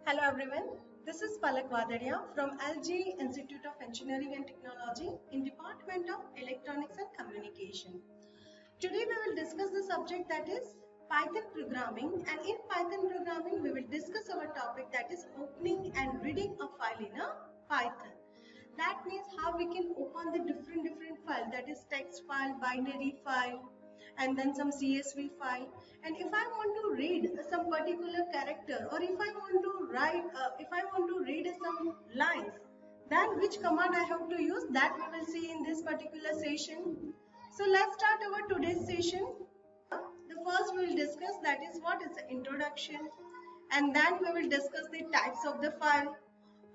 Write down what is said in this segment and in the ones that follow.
Hello everyone, this is Palak Vadaria from LG Institute of Engineering and Technology in Department of Electronics and Communication. Today we will discuss the subject that is Python programming, and in Python programming we will discuss our topic that is opening and reading a file in a Python. That means how we can open the different file, that is text file, binary file, and then some CSV file. And if I want to read some particular character, or if I want to read some lines, then which command I have to use, that we will see in this particular session. So let's start our today's session. The first we will discuss that is what is the introduction, and then we will discuss the types of the file.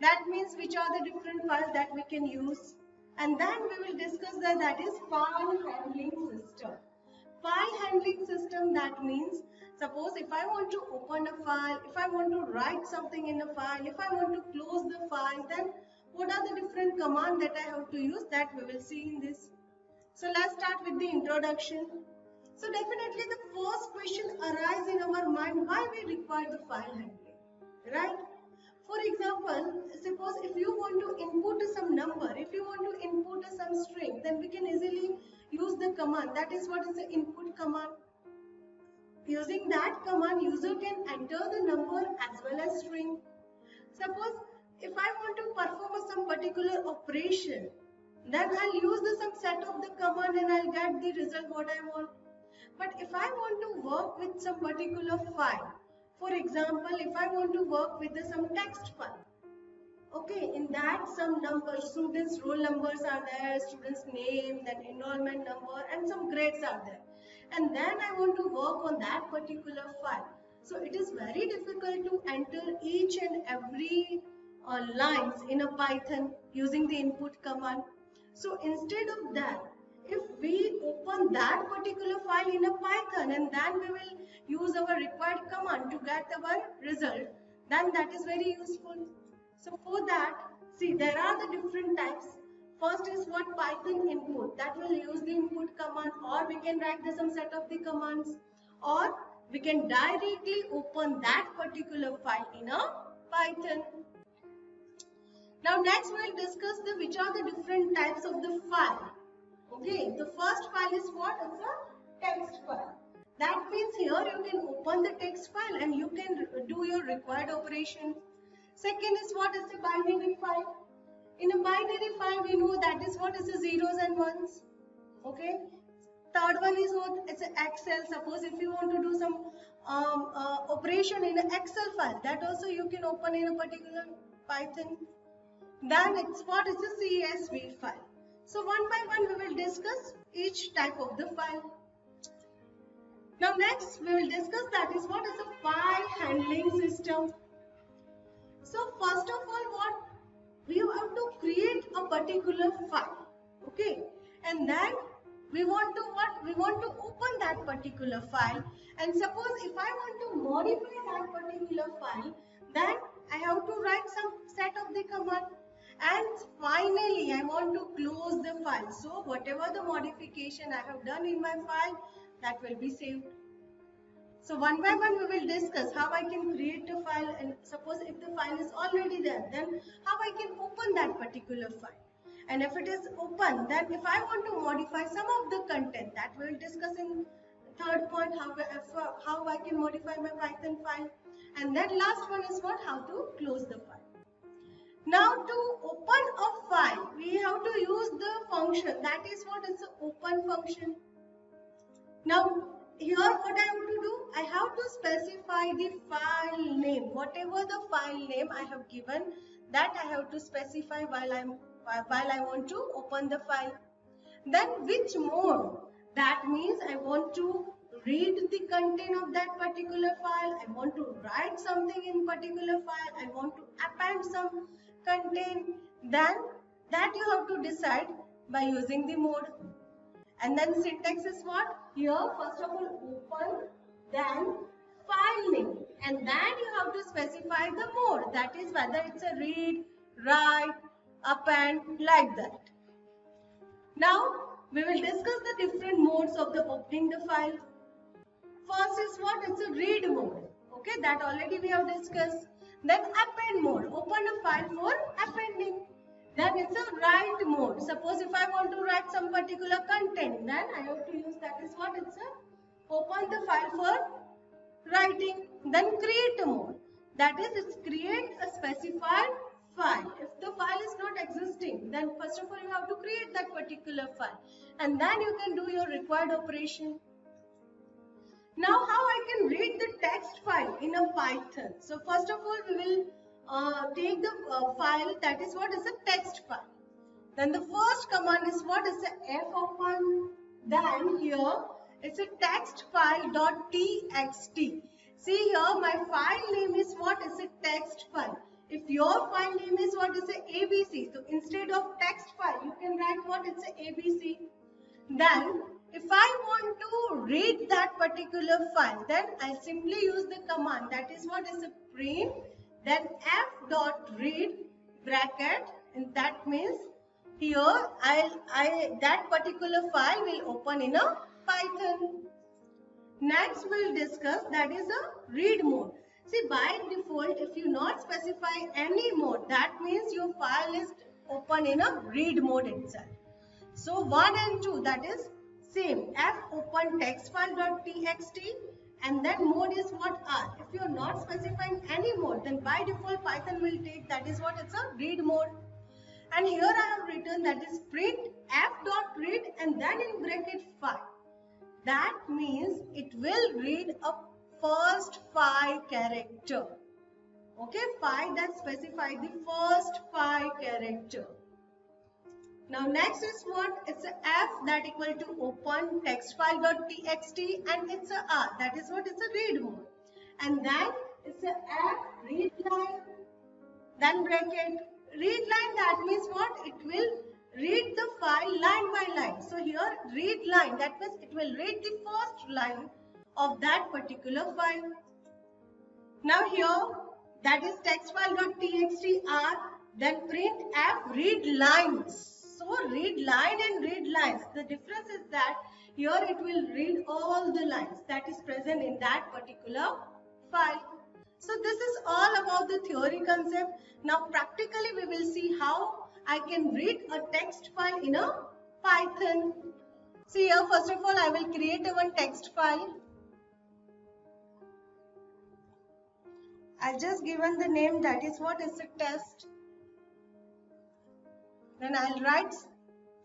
That means which are the different files that we can use, and then we will discuss that is file handling system. File handling system, that means suppose if I want to open a file, if I want to write something in a file, if I want to close the file, then what are the different commands that I have to use, that we will see in this. So let's start with the introduction. So definitely the first question arises in our mind, why we require the file handling, right? For example, suppose if you want to input some number, if you want to input some string, then we can easily use the command, that is what is the input command. Using that command, user can enter the number as well as string. Suppose if I want to perform some particular operation, then I'll use some set of the command and I'll get the result what I want. But if I want to work with some particular file, for example, if I want to work with some text file, okay, in that some numbers, students' roll numbers are there, students' name, then enrollment number, and some grades are there. And then I want to work on that particular file. So it is very difficult to enter each and every lines in a Python using the input command. So instead of that, if we open that particular file in a Python and then we will use our required command to get our result, then that is very useful. So for that, see, there are the different types. First is what Python input, that will use the input command, or we can write some set of the commands, or we can directly open that particular file in a Python. Now next we will discuss which are the different types of the file. Okay, the first file is what? It's a text file. That means here you can open the text file and you can do your required operation. Second is what is a binary file. In a binary file, we know that is what is the zeros and ones. Okay. Third one is what? It's an Excel. Suppose if you want to do some operation in an Excel file, that also you can open in a particular Python. Then it's what is a CSV file. So one by one we will discuss each type of the file. Now next we will discuss that is what is a file handling system. So first of all, what we have to create a particular file, okay, and then we want to open that particular file. And suppose if I want to modify that particular file, then I have to write some set of the command. And finally, I want to close the file. So whatever the modification I have done in my file, that will be saved. So one by one we will discuss how I can create a file, and suppose if the file is already there, then how I can open that particular file. And if it is open, then if I want to modify some of the content, that we will discuss in third point, how I can modify my Python file. And then last one is what? How to close the file. Now to open a file, we have to use the function, that is what is the open function. Now here what I have to do, I have to specify the file name. Whatever the file name I have given, that I have to specify while I want to open the file. Then which mode, that means I want to read the content of that particular file, I want to write something in particular file, I want to append some content, then that you have to decide by using the mode. And then syntax is what? Here first of all open, then file name, and then you have to specify the mode, that is whether it's a read, write, append, like that. Now we will discuss the different modes of the opening the file. First is what? It's a read mode. Okay, that already we have discussed. Then append mode, open a file for appending. Then it's a write mode. Suppose if I want to write some particular content, then I have to use that is what it's a open the file for writing. Then create mode, that is it's create a specified file. If the file is not existing, then first of all you have to create that particular file and then you can do your required operation. Now how I can read the text file in a Python? So first of all we will take the file that is what is a text file. Then the first command is what is a fopen. Then here it's a text file .txt. See here my file name is what is a text file. If your file name is what is a ABC, so instead of text file you can write what is a ABC. Then if I want to read that particular file, then I simply use the command that is what is a print, then f.read bracket, and that means here that particular file will open in a Python. Next we'll discuss that is a read mode. See, by default if you not specify any mode, that means your file is open in a read mode itself. So 1 and 2, that is same, fopen text file.txt, and then mode is what R. If you are not specifying any mode, then by default Python will take that is what it's a read mode. And here I have written that is print f.read and then in bracket 5. That means it will read a first 5 character. Okay, 5 that specify the first 5 character. Now next is what? It's a f that equal to open text file.txt and it's a R, that is what? It's a read mode. And then it's a f read line, then bracket. Read line, that means what? It will read the file line by line. So here read line, that means it will read the first line of that particular file. Now here that is text file.txt R, then print f read lines. So read line and read lines. The difference is that here it will read all the lines that is present in that particular file. So this is all about the theory concept. Now practically we will see how I can read a text file in a Python. See here, first of all I will create a one text file. I just given the name that is what is a test. Then I'll write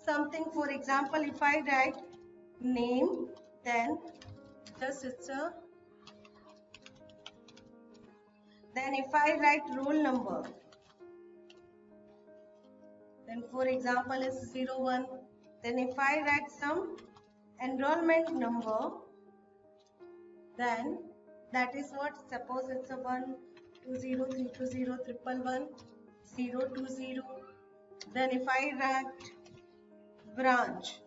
something. For example, if I write name, then just it's a. Then if I write roll number, then for example is 01. Then if I write some enrollment number, then that is what, suppose it's a 1 2 0 3 2 0 1 1 0 2 0. Then if I write branch,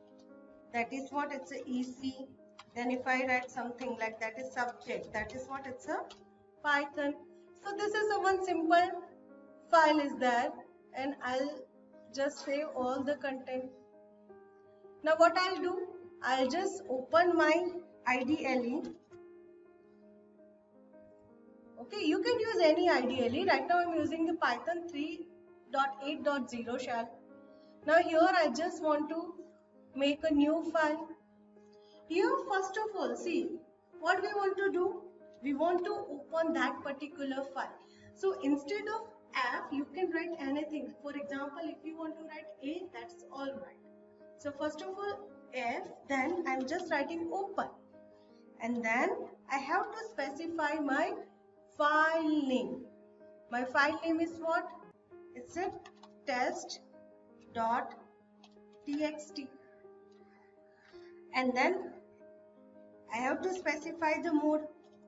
that is what, it's a EC. Then if I write something like that is subject, that is what, it's a Python. So this is a one simple file is there, and I'll just save all the content. Now what I'll do, I'll just open my IDLE. Okay, you can use any IDLE. Right now I'm using the Python 3.8.0 shell. Now here I just want to make a new file. Here first of all, see what we want to do. We want to open that particular file. So instead of F, you can write anything. For example, if you want to write A, that's all right. So first of all F, then I'm just writing open. And then I have to specify my file name. My file name is what? It's a test.txt. And then I have to specify the mode.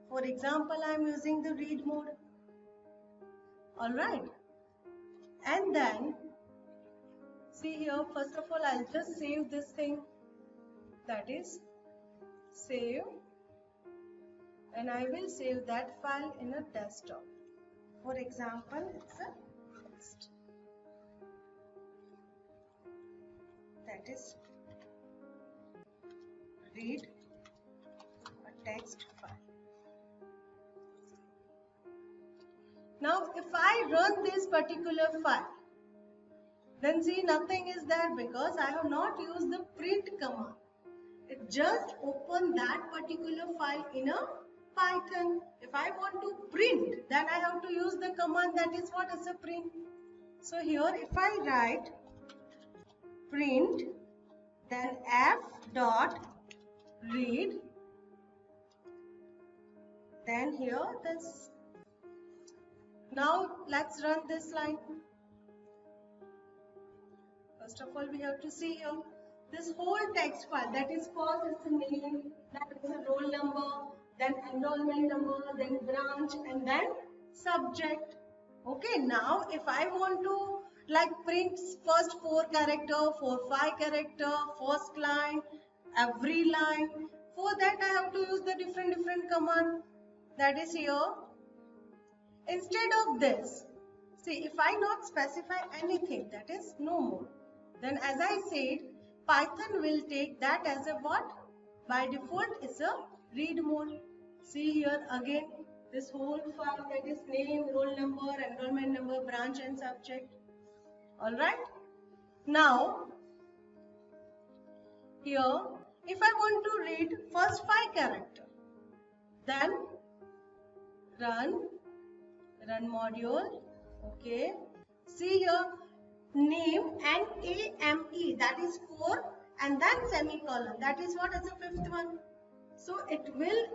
For example, I am using the read mode. Alright. And then, see here, first of all, I'll just save this thing. That is, save. And I will save that file in a desktop. For example, it's a text. That is, read a text file. Now if I run this particular file, then see nothing is there because I have not used the print command. It just open that particular file in a Python. If I want to print, then I have to use the command that is what is a print. So here if I write print, then f dot read, then here this. Now let's run this line. First of all, we have to see here this whole text file, that is first is the name, that is a roll number, then enrollment number, then branch, and then subject. Okay, now if I want to like print first 4 character, 5 character, first line, every line, for that I have to use the different command. That is here. Instead of this, see if I not specify anything, that is no more. Then as I said, Python will take that as a what? By default is a read mode. See here again this whole file, that is name, roll number, enrollment number, branch and subject. Alright. Now here if I want to read first 5 character, then run module. Okay. See here name and AME, that is 4, and then semicolon, that is what is the 5th one. So it will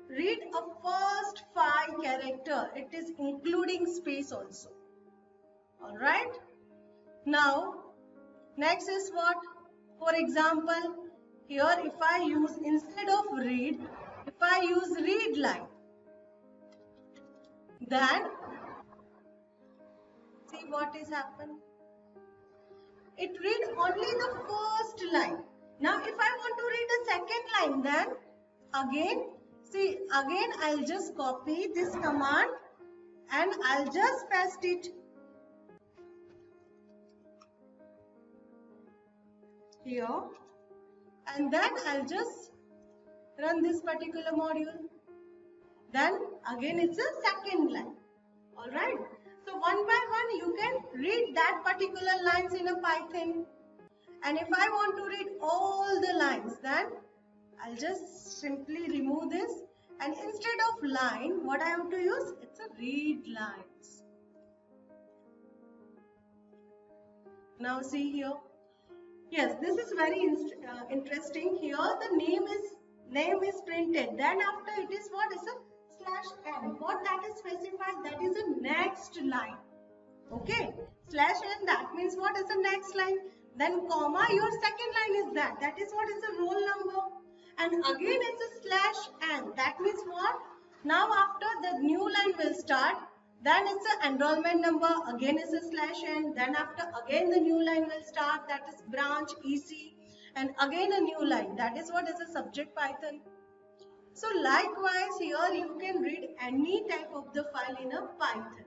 read a first 5 character. It is including space also. Alright. Now next is what? For example, here if I use instead of read, if I use read line, then see what is happened. It read only the first line. Now if I want to read the second line, then again, see again I'll just copy this command and I'll just paste it here, and then I'll just run this particular module. Then again it's a second line. Alright. So one by one you can read that particular lines in a Python. And if I want to read all the lines, then I'll just simply remove this, and instead of line, what I have to use? It's a read lines. Now see here. Yes, this is very interesting. Here the name is printed. Then after it is what is a /n. What that is specified? That is the next line. Okay, /n, that means what is the next line? Then comma, your second line is that. That is what is the roll number. And again it's a /n. That means what? Now after the new line will start, then it's a enrollment number, again it's a /n. Then after again the new line will start, that is branch EC. And again a new line, that is what is a subject Python. So likewise here you can read any type of the file in a Python.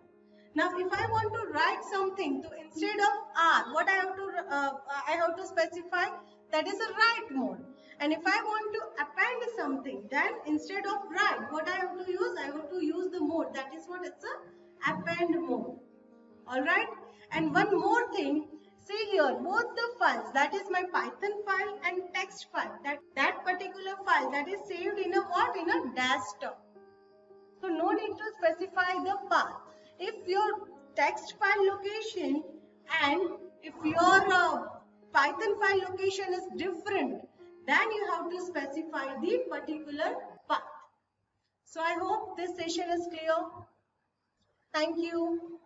Now if I want to write something, so instead of R, what I have to specify, that is a write mode. And if I want to append something, then instead of write, what I have to use? I have to use the mode. That is what it's a append mode. Alright. And one more thing, see here, both the files, that is my Python file and text file, that particular file, that is saved in a what? In a desktop. So no need to specify the path. If your text file location and if your Python file location is different, then you have to specify the particular path. So I hope this session is clear. Thank you.